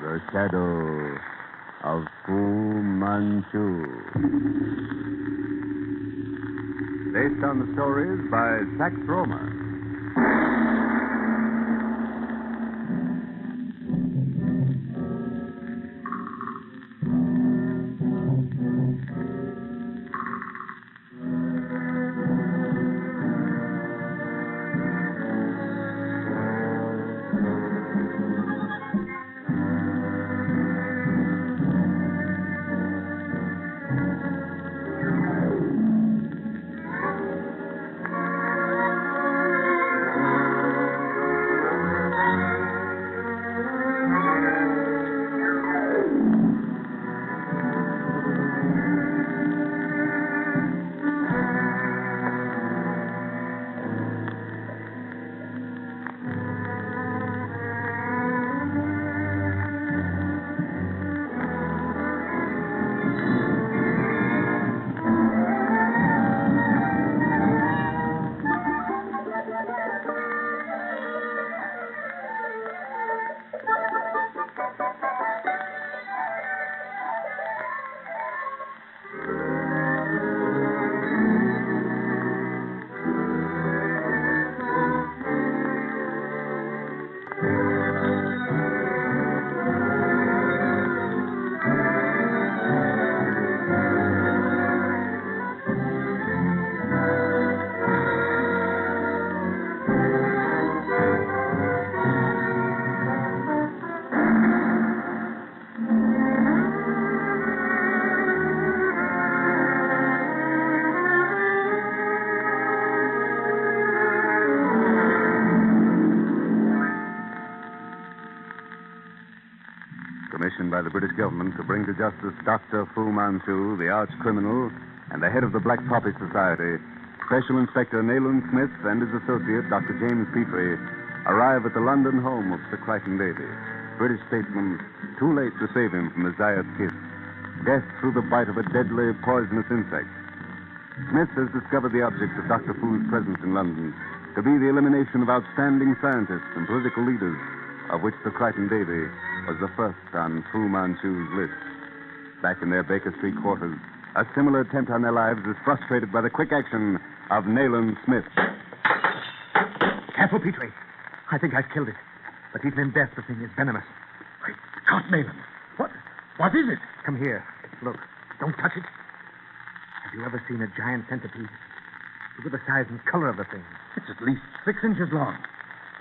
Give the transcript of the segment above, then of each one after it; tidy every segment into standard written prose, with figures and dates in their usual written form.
The Shadow of Fu Manchu. Based on the stories by Sax Rohmer. Commissioned by the British government to bring to justice Dr. Fu Manchu, the arch criminal, and the head of the Black Poppy Society, Special Inspector Nayland Smith and his associate, Dr. James Petrie, arrive at the London home of Sir Crichton Davy, British statesman, too late to save him from the Zayat kiss. Death through the bite of a deadly, poisonous insect. Smith has discovered the object of Dr. Fu's presence in London to be the elimination of outstanding scientists and political leaders, of which Sir Crichton Davy was the first on Fu Manchu's list. Back in their Baker Street quarters, a similar attempt on their lives is frustrated by the quick action of Nayland Smith. Careful, Petrie. I think I've killed it. But even in death, the thing is venomous. Great Scott, Nayland. What is it? Come here. Look. Don't touch it. Have you ever seen a giant centipede? Look at the size and color of the thing. It's at least 6 inches long.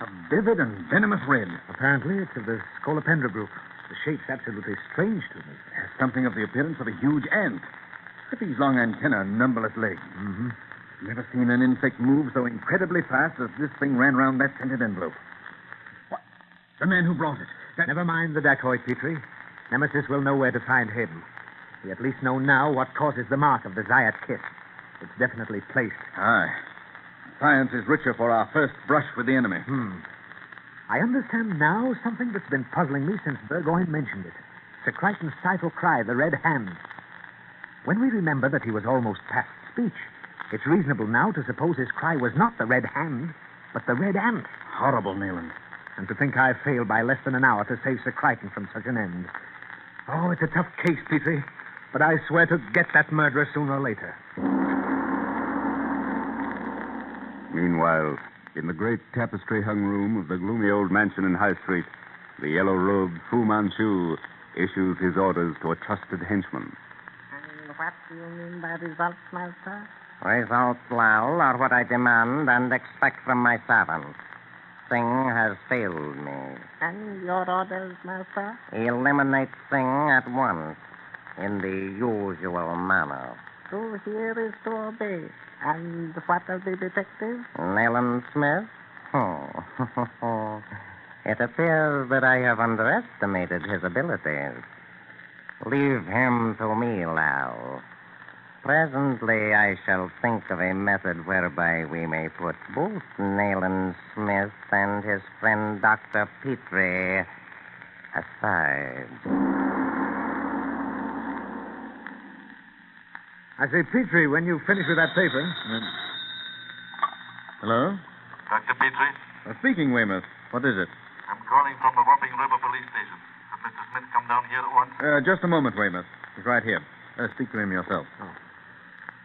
A vivid and venomous red. Apparently, it's of the Scolopendra group. The shape's absolutely strange to me. It has something of the appearance of a huge ant. With these long antennae and numberless legs. Mm-hmm. Never seen an insect move so incredibly fast as this thing ran round that scented envelope. What? The man who brought it. Never mind the dacoit, Petrie. Nemesis will know where to find him. We at least know now what causes the mark of the Zayat kiss. It's definitely placed. Aye. Science is richer for our first brush with the enemy. I understand now something that's been puzzling me since Burgoyne mentioned it. Sir Crichton's stifled cry, the red hand. When we remember that he was almost past speech, it's reasonable now to suppose his cry was not the red hand, but the red ant. Horrible, Nayland. And to think I failed by less than an hour to save Sir Crichton from such an end. Oh, it's a tough case, Petrie, but I swear to get that murderer sooner or later. Meanwhile, in the great tapestry-hung room of the gloomy old mansion in High Street, the yellow-robed Fu Manchu issues his orders to a trusted henchman. And what do you mean by results, Master? Results, Lal, are what I demand and expect from my servants. Singh has failed me. And your orders, Master? Eliminate Singh at once, in the usual manner. To hear is to obey. And what of the detective? Nayland Smith? It appears that I have underestimated his abilities. Leave him to me, Lal. Presently, I shall think of a method whereby we may put both Nayland Smith and his friend Dr. Petrie aside. I say, Petrie, when you finish with that paper... Hello? Dr. Petrie? Speaking, Weymouth. What is it? I'm calling from the Wapping River police station. The Mr. Smith come down here at once? Just a moment, Weymouth. He's right here. Speak to him yourself. Oh.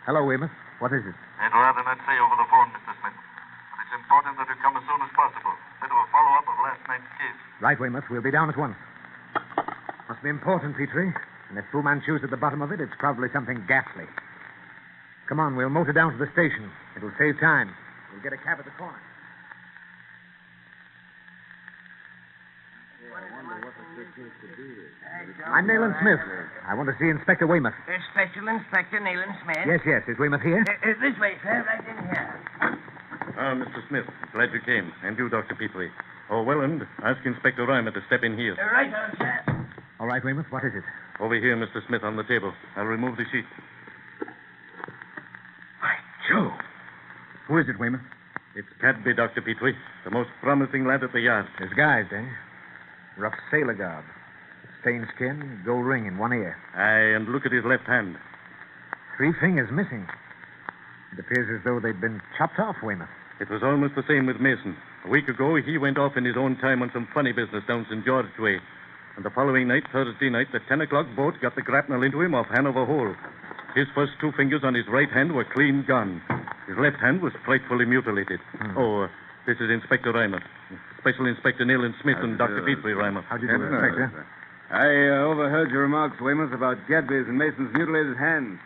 Hello, Weymouth. What is it? I'd rather not say over the phone, Mr. Smith. But it's important that you come as soon as possible. Bit of a follow-up of last night's case. Right, Weymouth. We'll be down at once. Must be important, Petrie. And if Fu Manchu's at the bottom of it, it's probably something ghastly. Come on, we'll motor down to the station. It'll save time. We'll get a cab at the corner. I'm Nayland Smith. I want to see Inspector Weymouth. Special Inspector Nayland Smith? Yes. Is Weymouth here? This way, sir. Right in here. Mr. Smith, glad you came. And you, Dr. Petley. Oh, Welland, ask Inspector Rohmer to step in here. Right on, sir. All right, Weymouth. What is it? Over here, Mr. Smith, on the table. I'll remove the sheet. By Joe. Who is it, Weymouth? It's Cadby, Dr. Petley. The most promising lad at the yard. Disguised, eh? Rough sailor garb. Stained skin, gold ring in one ear. Aye, and look at his left hand. 3 fingers missing. It appears as though they'd been chopped off, Weymouth. It was almost the same with Mason. A week ago, he went off in his own time on some funny business down St. George way. And the following night, Thursday night, the 10 o'clock boat got the grapnel into him off Hanover Hole. His first 2 fingers on his right hand were clean gone. His left hand was frightfully mutilated. This is Inspector Rohmer. Special Inspector Nayland Smith and Dr. Petley Rohmer. How'd you do, Inspector? I overheard your remarks, Weymouth, about Gadby's and Mason's mutilated hands.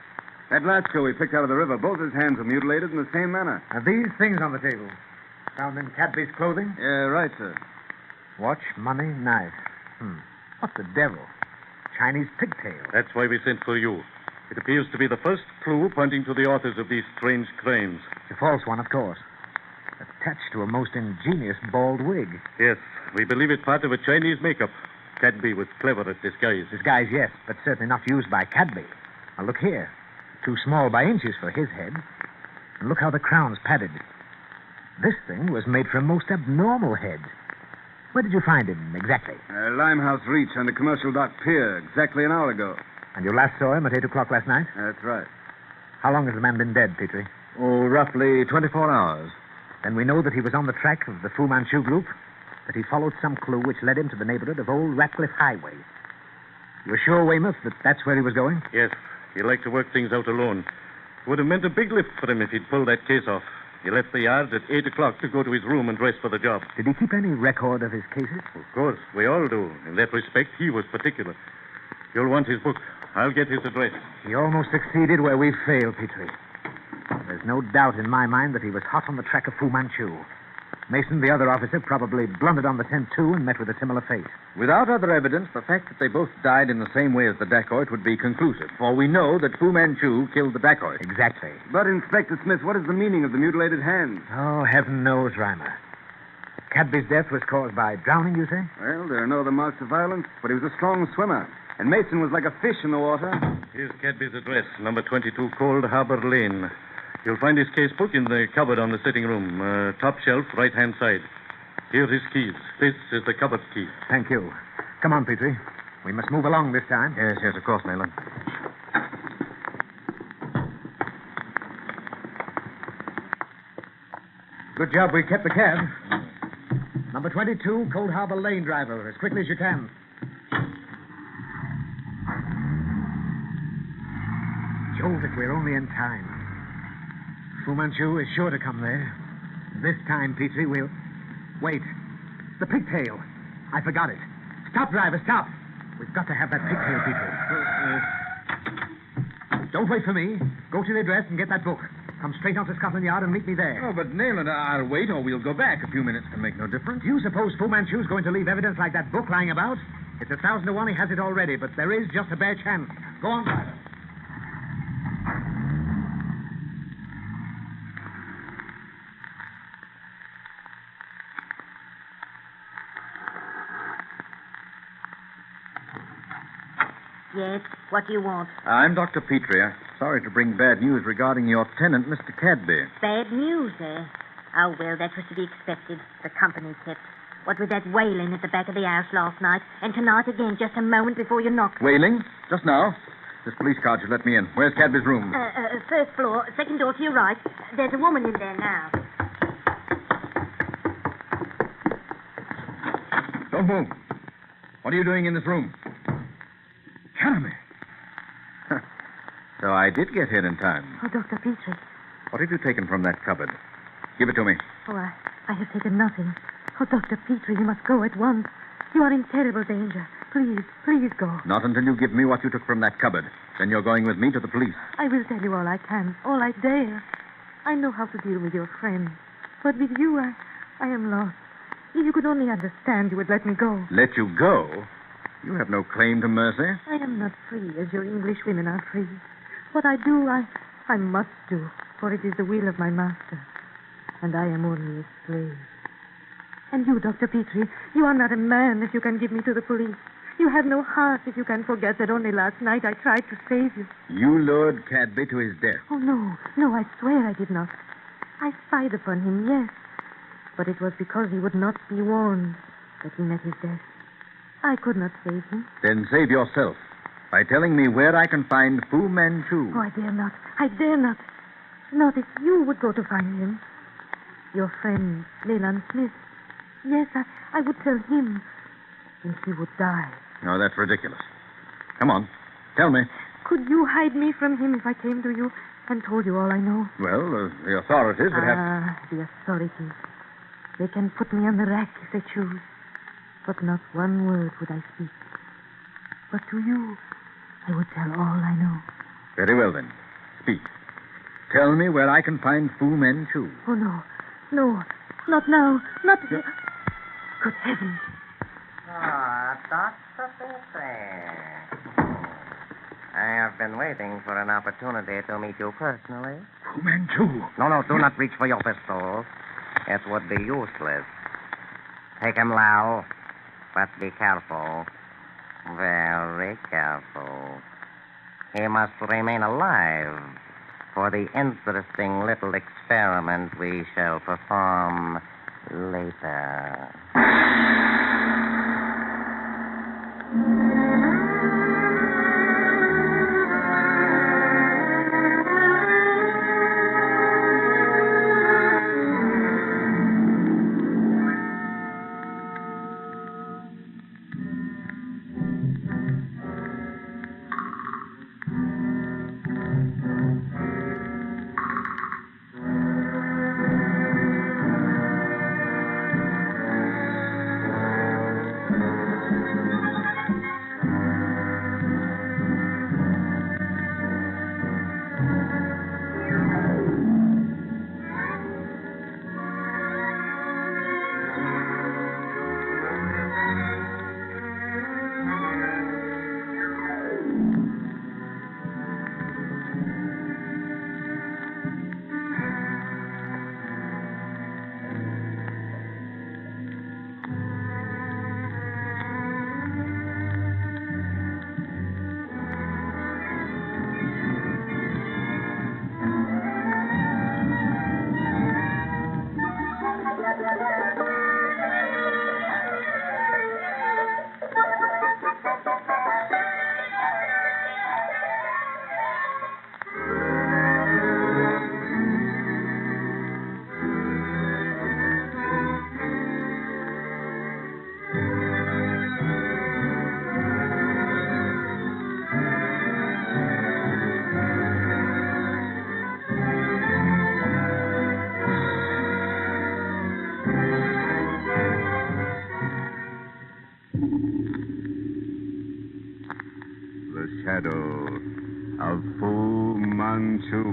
That Latchko we picked out of the river, both his hands were mutilated in the same manner. Are these things on the table found in Cadby's clothing? Yeah, right, sir. Watch, money, knife. What the devil? Chinese pigtail. That's why we sent for you. It appears to be the first clue pointing to the authors of these strange crimes. It's a false one, of course. Attached to a most ingenious bald wig. Yes, we believe it's part of a Chinese makeup. Cadby was clever at disguise. Disguise, yes, but certainly not used by Cadby. Now, look here. Too small by inches for his head. And look how the crown's padded. This thing was made for a most abnormal head. Where did you find him, exactly? Limehouse Reach on the Commercial Dock Pier, exactly an hour ago. And you last saw him at 8 o'clock last night? That's right. How long has the man been dead, Petrie? Oh, roughly 24 hours. Then we know that he was on the track of the Fu Manchu group, that he followed some clue which led him to the neighborhood of Old Ratcliffe Highway. You're sure, Weymouth, that that's where he was going? Yes, he liked to work things out alone. It would have meant a big lift for him if he'd pulled that case off. He left the yard at 8 o'clock to go to his room and dress for the job. Did he keep any record of his cases? Of course, we all do. In that respect, he was particular. You'll want his book. I'll get his address. He almost succeeded where we failed, Petrie. There's no doubt in my mind that he was hot on the track of Fu Manchu. Mason, the other officer, probably blundered on the scent, too, and met with a similar fate. Without other evidence, the fact that they both died in the same way as the dacoit would be conclusive, for we know that Fu Manchu killed the dacoit. Exactly. But, Inspector Smith, what is the meaning of the mutilated hands? Oh, heaven knows, Reimer. Cadby's death was caused by drowning, you say? Well, there are no other marks of violence, but he was a strong swimmer. And Mason was like a fish in the water. Here's Cadby's address, number 22 Cold Harbor Lane. You'll find his case book in the cupboard on the sitting room, top shelf, right-hand side. Here are his keys. This is the cupboard key. Thank you. Come on, Petrie. We must move along this time. Yes, of course, Nayland. Good job we kept the cab. Number 22, Cold Harbor Lane, driver. As quickly as you can. Jove, if we're only in time. Fu Manchu is sure to come there. This time, Petrie, we'll... Wait. The pigtail. I forgot it. Stop, driver, stop. We've got to have that pigtail, Petrie. Don't wait for me. Go to the address and get that book. Come straight out to Scotland Yard and meet me there. Oh, but Nayland, I'll wait or we'll go back. A few minutes can make no difference. Do you suppose Fu Manchu's going to leave evidence like that book lying about? It's 1,000 to 1 he has it already, but there is just a bare chance. Go on, driver. Yes, what do you want? I'm Dr. Petrie. Sorry to bring bad news regarding your tenant, Mr. Cadby. Bad news, eh? Oh, well, that was to be expected. The company kept. What with that wailing at the back of the house last night, and tonight again, just a moment before you knocked. Wailing? Just now? This police car should let me in. Where's Cadby's room? First floor, second door to your right. There's a woman in there now. Don't move. What are you doing in this room? Academy. So I did get here in time. Oh, Dr. Petrie. What have you taken from that cupboard? Give it to me. Oh, I have taken nothing. Oh, Dr. Petrie, you must go at once. You are in terrible danger. Please go. Not until you give me what you took from that cupboard. Then you're going with me to the police. I will tell you all I can, all I dare. I know how to deal with your friends. But with you, I am lost. If you could only understand, you would let me go. Let you go? You have no claim to mercy. I am not free as your English women are free. What I do, I must do, for it is the will of my master. And I am only a slave. And you, Dr. Petrie, you are not a man if you can give me to the police. You have no heart if you can forget that only last night I tried to save you. You lured Cadby to his death. Oh, no, I swear I did not. I spied upon him, yes. But it was because he would not be warned that he met his death. I could not save him. Then save yourself by telling me where I can find Fu Manchu. Oh, I dare not. I dare not. Not if you would go to find him. Your friend, Leland Smith. Yes, I would tell him. And he would die. No, that's ridiculous. Come on. Tell me. Could you hide me from him if I came to you and told you all I know? Well, the authorities would have... The authorities. They can put me on the rack if they choose. But not one word would I speak. But to you, I would tell all I know. Very well, then. Speak. Tell me where I can find Fu Manchu. Oh, no. No. Not now. Not... Good heavens. Ah, Dr. Petrie. I have been waiting for an opportunity to meet you personally. Fu Manchu. No, do not reach for your pistol. It would be useless. Take him, Lau. But be careful. Very careful. He must remain alive for the interesting little experiment we shall perform later. The Shadow of Fu Manchu.